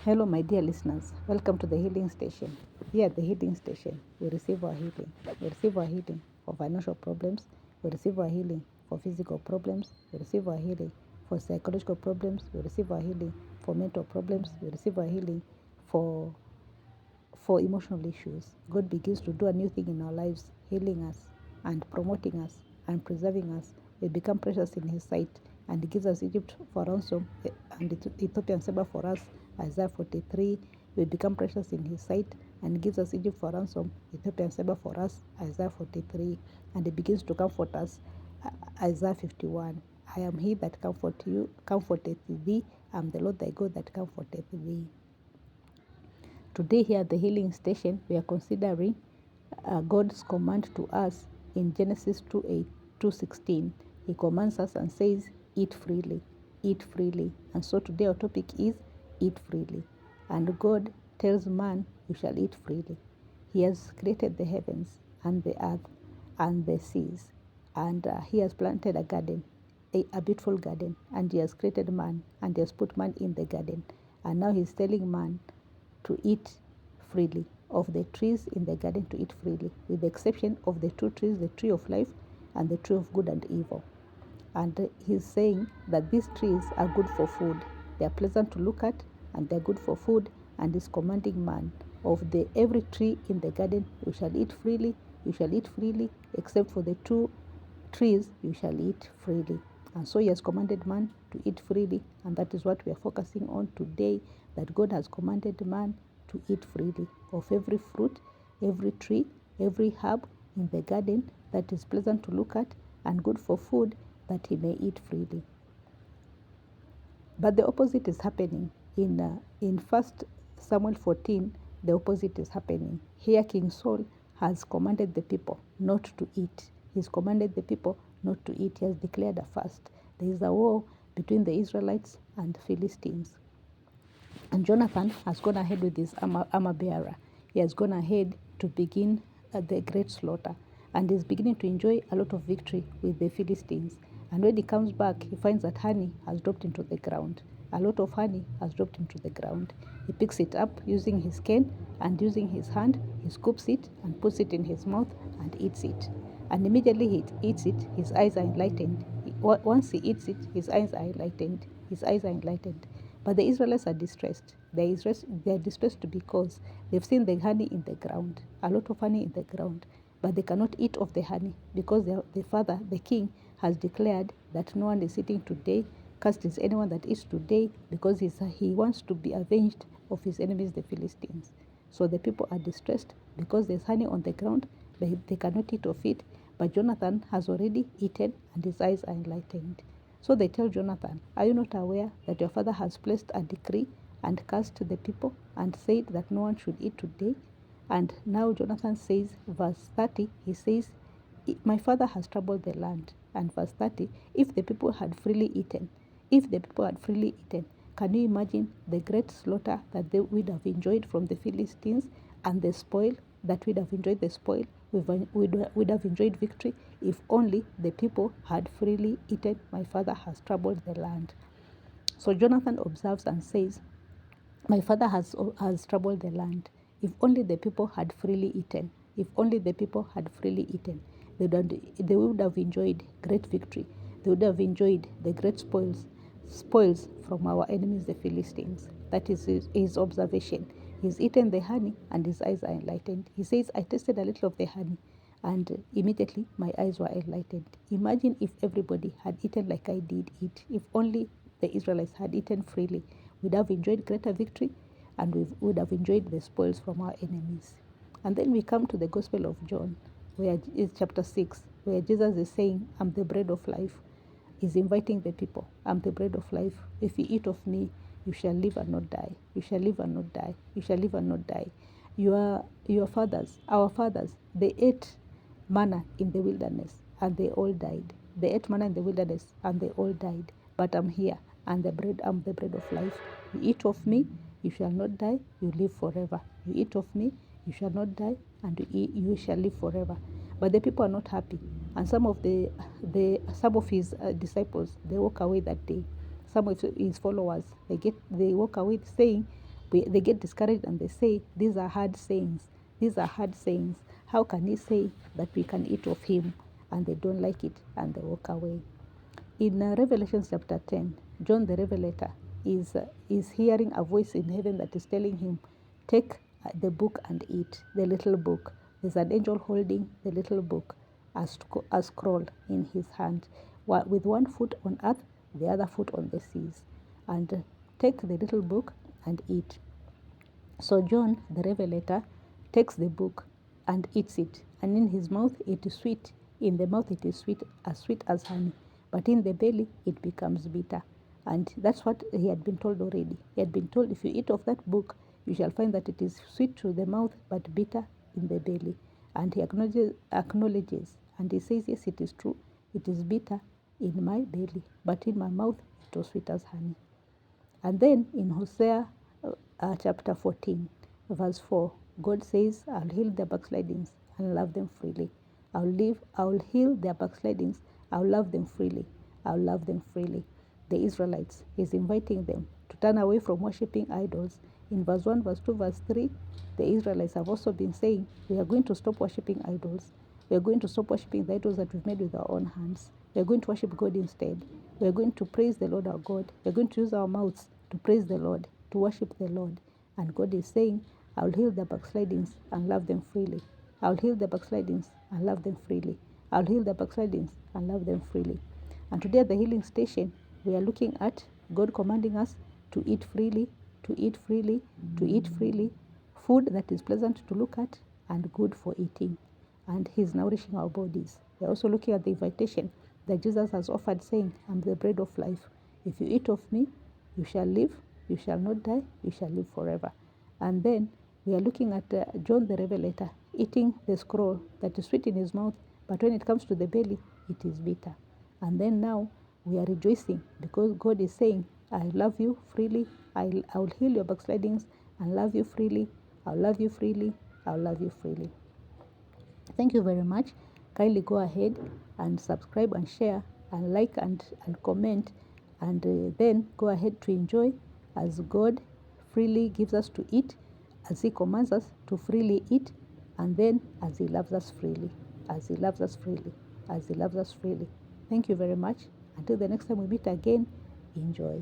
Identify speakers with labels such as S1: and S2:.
S1: Hello, my dear listeners. Welcome to the Healing Station. Here at the Healing Station, we receive our healing. We receive our healing for financial problems. We receive our healing for physical problems. We receive our healing for psychological problems. We receive our healing for mental problems. We receive our healing for emotional issues. God begins to do a new thing in our lives, healing us and promoting us and preserving us. We become precious in His sight, and He gives us Egypt for ransom and Ethiopian silver for us. Isaiah 43. We become precious in His sight, and He gives us Egypt for ransom, Ethiopian silver for us. Isaiah 43. And He begins to comfort us. Isaiah 51. I am He that comforteth thee. I am the Lord thy God that comforteth thee. Today here at the Healing Station, we are considering God's command to us in Genesis 2:16. He commands us and says, eat freely, eat freely. And so today our topic is eat freely. And God tells man, you shall eat freely. He has created the heavens and the earth and the seas. And He has planted a garden, a beautiful garden. And He has created man, and He has put man in the garden. And now He's telling man to eat freely, of the trees in the garden to eat freely, with the exception of the two trees, the tree of life and the tree of good and evil. And He's saying that these trees are good for food. They are pleasant to look at and they're good for food. And He's commanding man, of the every tree in the garden you shall eat freely, you shall eat freely, except for the two trees you shall eat freely. And so He has commanded man to eat freely, and that is what we are focusing on today, that God has commanded man to eat freely of every fruit, every tree, every herb in the garden that is pleasant to look at and good for food, that he may eat freely. But the opposite is happening in 1 Samuel 14. The opposite is happening. Here King Saul has commanded the people not to eat. He's commanded the people not to eat. He has declared a fast. There is a war between the Israelites and Philistines. And Jonathan has gone ahead with his armor bearer. He has gone ahead to begin the great slaughter. And is beginning to enjoy a lot of victory with the Philistines. And when he comes back, he finds that honey has dropped into the ground. A lot of honey has dropped into the ground. He picks it up using his cane, and using his hand, he scoops it and puts it in his mouth and eats it. And immediately he eats it, his eyes are enlightened. Once he eats it, his eyes are enlightened. His eyes are enlightened. But the Israelites are distressed. They are distressed because they've seen the honey in the ground, a lot of honey in the ground, but they cannot eat of the honey because the father, the king, has declared that no one is eating today. Cursed is anyone that eats today, because he wants to be avenged of his enemies, the Philistines. So the people are distressed because there's honey on the ground. They cannot eat of it. But Jonathan has already eaten, and his eyes are enlightened. So they tell Jonathan, are you not aware that your father has placed a decree and cursed the people and said that no one should eat today? And now Jonathan says, verse 30, he says, my father has troubled the land. And verse 30, if the people had freely eaten, can you imagine the great slaughter that they would have enjoyed from the Philistines, and the spoil that we'd have enjoyed, the spoil? We'd have enjoyed victory if only the people had freely eaten. My father has troubled the land. So Jonathan observes and says, my father has troubled the land. If only the people had freely eaten. If only the people had freely eaten, they would have enjoyed great victory. They would have enjoyed the great spoils from our enemies, the Philistines. That is his observation. He's eaten the honey, and his eyes are enlightened. He says, I tasted a little of the honey, and immediately my eyes were enlightened. Imagine if everybody had eaten like I did eat. If only the Israelites had eaten freely, we'd have enjoyed greater victory, and we would have enjoyed the spoils from our enemies. And then we come to the Gospel of John, where it's chapter 6, where Jesus is saying, I'm the bread of life. He's inviting the people, I'm the bread of life. If you eat of me, you shall live and not die. You shall live and not die. You shall live and not die. Your fathers, our fathers, they ate manna in the wilderness, and they all died. They ate manna in the wilderness, and they all died. But I'm here, and I'm the bread of life. You eat of me, you shall not die, you live forever. You eat of me, you shall not die, and you shall live forever. But the people are not happy, and some of his disciples, they walk away that day. Some of his followers, they walk away saying, They get discouraged and they say, these are hard sayings. These are hard sayings. How can he say that we can eat of him? And they don't like it and they walk away. In Revelation chapter 10, John the revelator is hearing a voice in heaven that is telling him, take the book and eat, the little book. There's an angel holding the little book, a scroll in his hand, with one foot on earth, the other foot on the seas. And take the little book and eat. So John the revelator takes the book and eats it, and in his mouth it is sweet. In the mouth it is sweet as honey, but in the belly it becomes bitter. And that's what he had been told already. He had been told, if you eat of that book, you shall find that it is sweet to the mouth, but bitter in the belly. And he acknowledges, and he says, yes, it is true. It is bitter in my belly, but in my mouth it was sweet as honey. And then in Hosea chapter 14, verse 4, God says, I'll heal their backslidings and love them freely. I'll heal their backslidings. I'll love them freely. I'll love them freely. The Israelites, he's inviting them to turn away from worshipping idols. In verse 1, verse 2, verse 3, the Israelites have also been saying, we are going to stop worshipping idols. We are going to stop worshipping the idols that we've made with our own hands. We are going to worship God instead. We are going to praise the Lord our God. We are going to use our mouths to praise the Lord, to worship the Lord. And God is saying, I'll heal their backslidings and love them freely. I'll heal their backslidings and love them freely. I'll heal their backslidings and love them freely. And today at the healing station, we are looking at God commanding us to eat freely, to eat freely, to eat freely, food that is pleasant to look at and good for eating. And he's nourishing our bodies. We're also looking at the invitation that Jesus has offered, saying, I'm the bread of life. If you eat of me, you shall live, you shall not die, you shall live forever. And then we are looking at John the revelator eating the scroll that is sweet in his mouth, but when it comes to the belly, it is bitter. And then now we are rejoicing because God is saying, I love you freely, I will heal your backslidings and love you freely, I'll love you freely, I'll love you freely. Thank you very much. Kindly go ahead and subscribe and share and like and comment, and then go ahead to enjoy as God freely gives us to eat, as he commands us to freely eat, and then as he loves us freely, as he loves us freely, as he loves us freely. Thank you very much. Until the next time we meet again, enjoy.